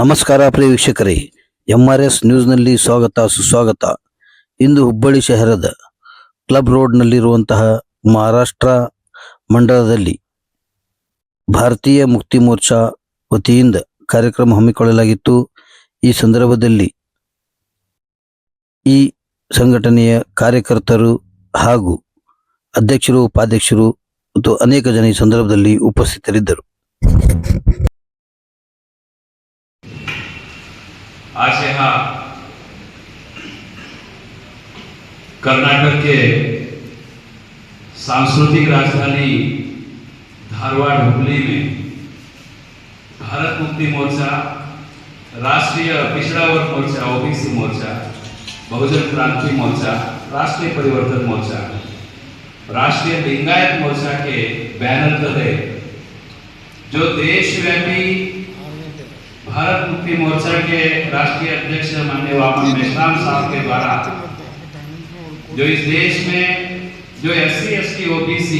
ನಮಸ್ಕಾರ ಪ್ರಿಯ ವೀಕ್ಷಕರೇ, MRS ನ್ಯೂಸ್ನಲ್ಲಿ ಸ್ವಾಗತ ಸುಸ್ವಾಗತ. ಇಂದು ಹುಬ್ಬಳ್ಳಿ ಶಹರದ ಕ್ಲಬ್ ರೋಡ್ನಲ್ಲಿರುವಂತಹ ಮಹಾರಾಷ್ಟ್ರ ಮಂಡಲದಲ್ಲಿ ಭಾರತೀಯ ಮುಕ್ತಿ ಮೋರ್ಚಾ ವತಿಯಿಂದ ಕಾರ್ಯಕ್ರಮ ಹಮ್ಮಿಕೊಳ್ಳಲಾಗಿತ್ತು. ಈ ಸಂದರ್ಭದಲ್ಲಿ ಈ ಸಂಘಟನೆಯ ಕಾರ್ಯಕರ್ತರು ಹಾಗೂ ಅಧ್ಯಕ್ಷರು, ಉಪಾಧ್ಯಕ್ಷರು ಮತ್ತು ಅನೇಕ ಜನ ಈ ಸಂದರ್ಭದಲ್ಲಿ ಉಪಸ್ಥಿತರಿದ್ದರು. आज यहाँ कर्नाटक के सांस्कृतिक राजधानी धारवाड़ हुबली में भारत मुक्ति मोर्चा, राष्ट्रीय पिछड़ा वर्ग मोर्चा, ओबीसी मोर्चा, बहुजन क्रांति मोर्चा, राष्ट्रीय परिवर्तन मोर्चा, राष्ट्रीय लिंगायत मोर्चा के बैनर तले जो देशव्यापी भारत मुक्ति मोर्चा के राष्ट्रीय अध्यक्ष माननीय वामन मेश्राम साहब के द्वारा जो इस देश में जो SC, ST, OBC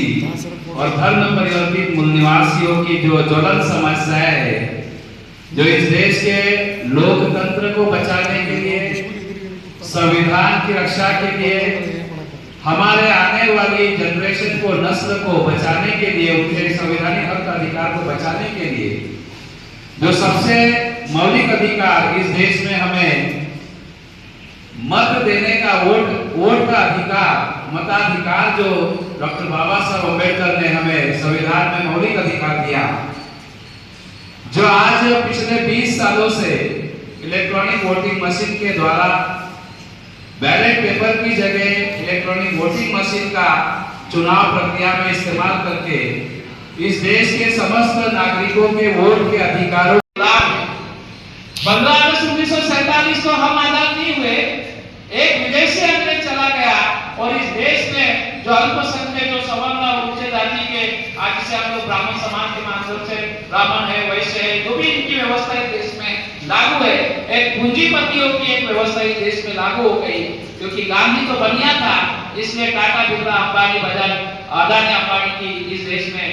और धर्म परिवर्तित मूल निवासियों की जो ज्वलन समस्याएं है, जो इस देश के लोकतंत्र को बचाने के लिए, संविधान की रक्षा के लिए, हमारे आने वाली जनरेशन को, नस्ल को बचाने के लिए, उनके संवैधानिक हक अधिकार को बचाने के लिए जो सबसे मौलिक अधिकार इस देश में हमें मत देने का, वोट का अधिकार, मताधिकार जो डॉक्टर बाबा साहब अम्बेडकर ने हमें संविधान में मौलिक अधिकार दिया, जो आज पिछले 20 सालों से इलेक्ट्रॉनिक वोटिंग मशीन के द्वारा बैलेट पेपर की जगह इलेक्ट्रॉनिक वोटिंग मशीन का चुनाव प्रक्रिया में इस्तेमाल करके इस देश के समस्त नागरिकों के वोट के अधिकारों 15 अगस्त 1947 को हम आजाद नहीं हुए, एक विदेशी अंग्रेज चला गया और इस देश में जो अल्पसंख्यक, जो सवर्ण और उच्च जाति के, आज जिसे हम लोग ब्राह्मण समाज के माध्यम से ब्राह्मण है, वैश्य है, जो भी इनकी व्यवस्था इस देश में लागू है, एक पूंजीपतियों की एक व्यवस्था इस देश में लागू हो गई। क्योंकि गांधी तो बनिया था, इसलिए टाटा, बिरला, अंबानी, बजाज, अदानी, अंबानी की इस देश में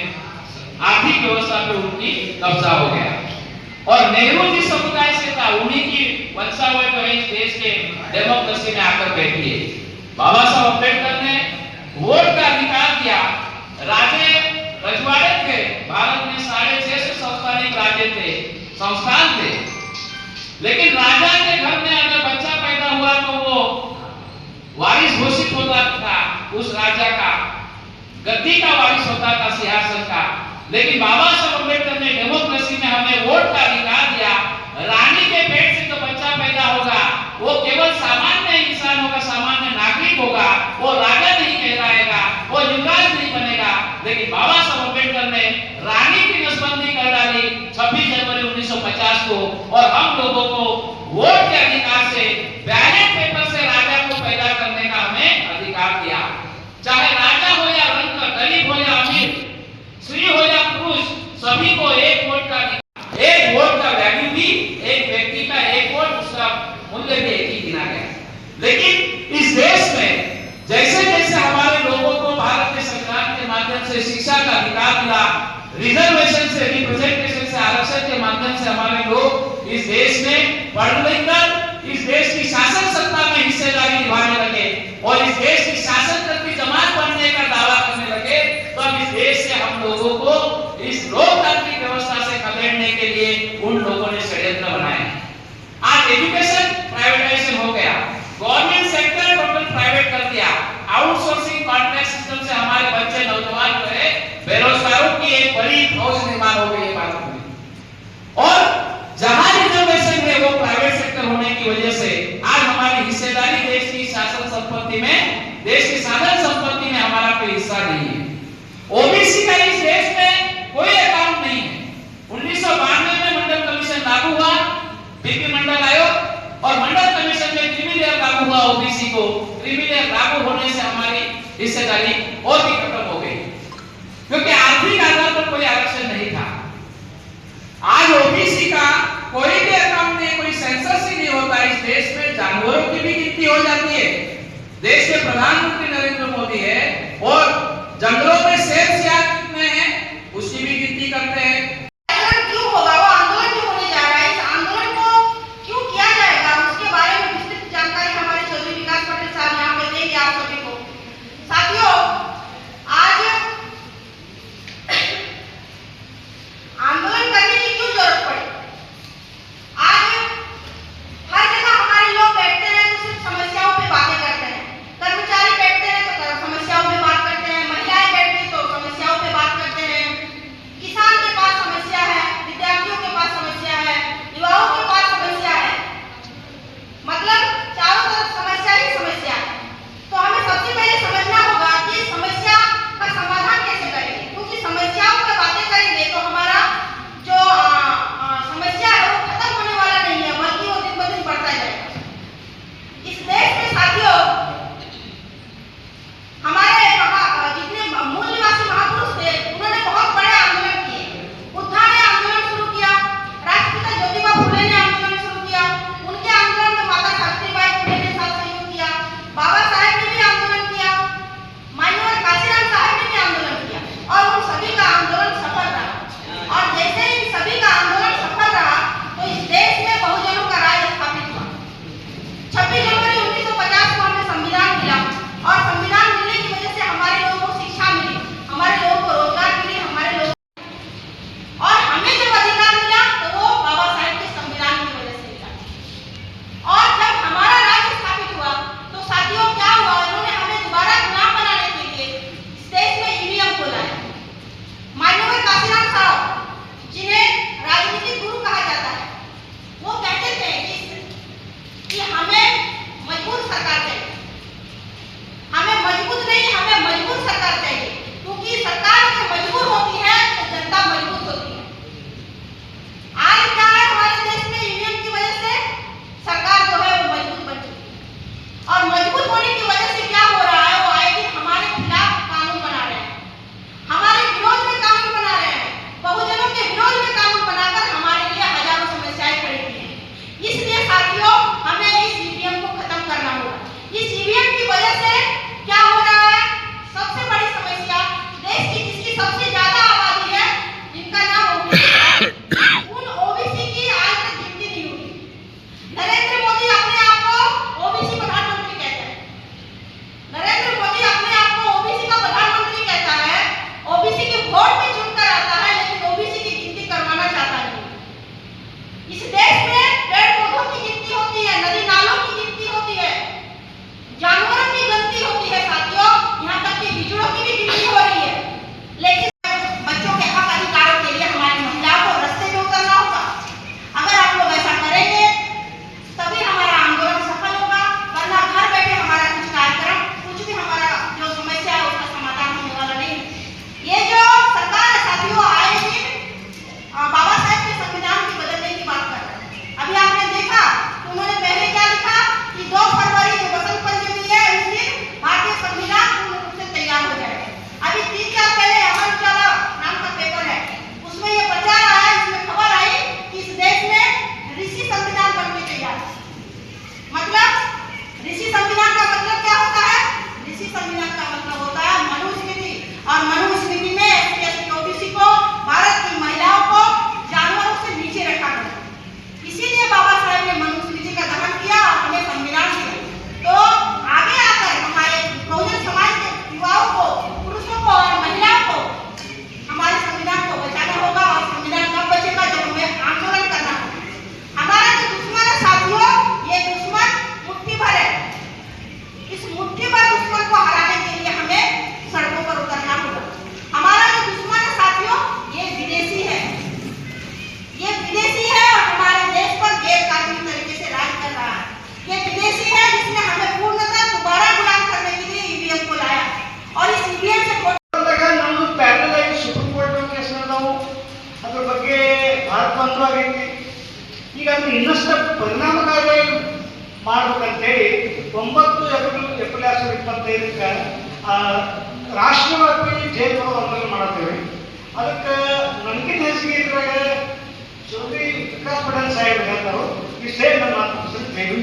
आर्थिक व्यवस्था पे उनकी कब्जा हो गया। और नेहरू जिस समुदाय से था, उन्हीं की वंशावळ जो है इस देश के डेमोक्रेसी में आकर बैठी है। बाबा साहब अम्बेडकर ने वोट का अधिकार दिया। राजे रजवाड़े थे, भारत में 650 संस्थानिक राज्य थे, संस्थान थे, लेकिन राजा के घर में अगर बच्चा पैदा हुआ तो वो वारिस घोषित होता था, उस राजा का गद्दी का वारिस होता था, सिंहासन का। लेकिन बाबा साहब अम्बेडकर ने डेमोक्रेसी में हमें वोट का अधिकार दिया। रानी के पेट से जो बच्चा पैदा होगा वो केवल सामान्य इंसान होगा, सामान्य नागरिक होगा, वो राजा नहीं कहलाएगा, वो युवराज नहीं बनेगा। लेकिन बाबा साहब अम्बेडकर ने रानी की नसबंदी कर डाली 26 जनवरी 1950 को, और हम लोगों को वोट के अधिकार से, बैलेट पेपर से राजा को पैदा करने का हमें अधिकार दिया। चाहे राजा हो या रंग, गरीब हो या अमीर, स्त्री हो या पुरुष, सभी को एक वोट का वैल्यू भी, एक व्यक्ति का एक वोट, उसका मूल्य भी एक ही गिना गया। लेकिन इस देश में जैसे जैसे हमारे लोगों को भारत के संविधान के माध्यम से शिक्षा का अधिकार मिला, रिजर्वेशन से, रिप्रेजेंटेशन से, आरक्षण के माध्यम से हमारे लोग इस देश में पढ़ लिखकर इस देश की शासन सत्ता में हिस्सेदारी निभाने लगे और इस देश की शासन करती जमात बनने का दावा करने लगे, तो अब इस देश से हम लोगों को इस लोकतांत्रिक व्यवस्था से खदेड़ने के लिए उन लोगों ने षड्यंत्र बनाए। आज एजुकेशन प्राइवेटाइजेशन हो गया, गवर्नमेंट सेक्टर टोटल प्राइवेट कर दिया, आउटसोर्सिंग कॉन्ट्रैक्ट सिस्टम से हमारे बच्चे, नौजवान जो है बेरोजगारों की एक बड़ी फौज निर्माण हो गई है भारत में। और जहां रिजर्वेशन है वो प्राइवेट सेक्टर होने की वजह से आज हमारी हिस्सेदारी देश की शासन संपत्ति में, देश की साधन संपत्ति में हमारा कोई हिस्सा नहीं है। ओबीसी का इस देश में कोई अकाउंट नहीं है। 1992 में मंडल कमीशन लागू हुआ, बीपी मंडल आयोग, और मंडल कमीशन में क्रीमी लेयर लागू हुआ ओबीसी को। क्रीमी लेयर लागू होने से हमारी हिस्सेदारी और भी खत्म हो गई, क्योंकि आर्थिक आधार पर कोई आरक्षण नहीं था। आज ओबीसी का कोई भी अकाउंट नहीं, कोई सेंसस ही नहीं होता। इस देश में जानवरों की भी गिनती हो जाती है। देश के प्रधानमंत्री नरेंद्र मोदी है और जंगलों में शेर सियार कितने हैं उसकी भी गिनती करते हैं। क्यों होगा वो आंदोलन क्यों होने जा रहा है? इस आंदोलन को ಇದಕ್ಕೆ ರಾಷ್ಟ್ರವ್ಯಾಪಿ ಜೈಲು ಆಂದೋಲನ ಮಾಡ್ತೇವೆ. ಅದಕ್ಕೆ ನನಗಿಂತ ಹೆಚ್ಚಿಗೆ ಇದ್ರಾಗ ಚೌಧರಿ ವಿಕಾಸ್ ಪಟೇಲ್ ಸಾಹೇಬ್ ಹೇಳ್ತಾರೆ ಇಷ್ಟೇ ನನ್ನ ಮಾತು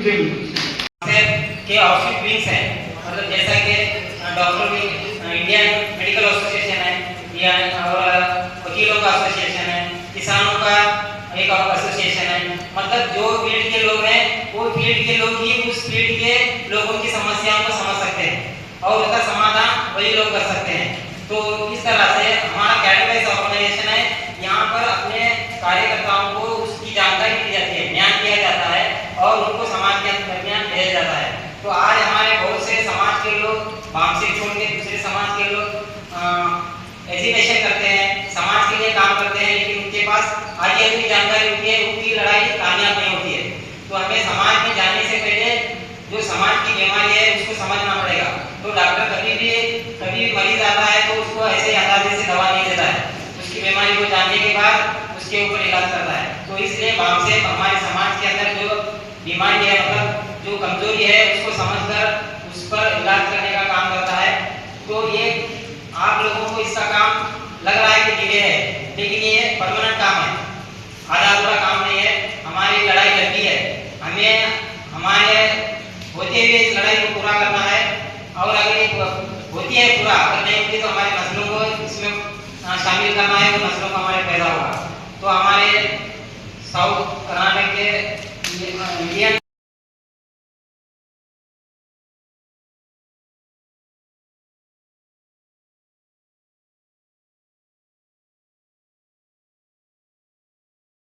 ಜೈಲು के आउटफिट विंग्स हैं, मतलब जैसा कि doctor wing Indian medical association है या और वकीलों का एसोसिएशन है, किसानों का एक एसोसिएशन है, मतलब जो फील्ड के लोग हैं वो फील्ड के लोग ही उस फील्ड के लोगों की समस्याओं को समझ सकते हैं और उसका समाधान वही लोग कर सकते हैं. तो इस तरह से हमारा कैडवाइज ऑर्गेनाइजेशन है, यहाँ पर अपने कार्यकर्ताओं को उसकी जानकारी दी जाती है, ज्ञान दिया जाता है और उनको समाज के दरमियान भेजा जाता है. तो आज हमारे बहुत से समाज के लोग वामसिक छोड़ के दूसरे समाज के लोग एजुकेशन करते हैं, समाज के लिए काम करते हैं, लेकिन उनके पास आगे अपनी जानकारी होती है, उनकी लड़ाई कामयाब नहीं होती है. तो हमें समाज में जाने से पहले जो समाज की बीमारी है उसको समझना पड़ेगा. तो डॉक्टर कभी भी मरीज आता है तो उसको ऐसे अंदाजे से दवा नहीं देता है, उसकी बीमारी को जानने के बाद उसके ऊपर इलाज करता है. तो इसलिए वामसिक हमारे समाज के अंदर जो बीमारी है, मतलब जो कमजोरी है उसको समझकर उस पर इलाज करने का काम करता है. तो ये आप लोगों को इसका काम लग रहा है कि डिले है, लेकिन ये परमानेंट काम है, आधा अधूरा काम नहीं है. हमारी लड़ाई लंबी है, हमें हमारे होते हुए इस लड़ाई को पूरा करना है और अगर ये होती है पूरा, अगर नहीं होती तो हमारी नस्लों को इसमें शामिल करना है, तो नस्लों का हमारे पैदा होगा. तो हमारे साउथ कर्नाटक के इंडियन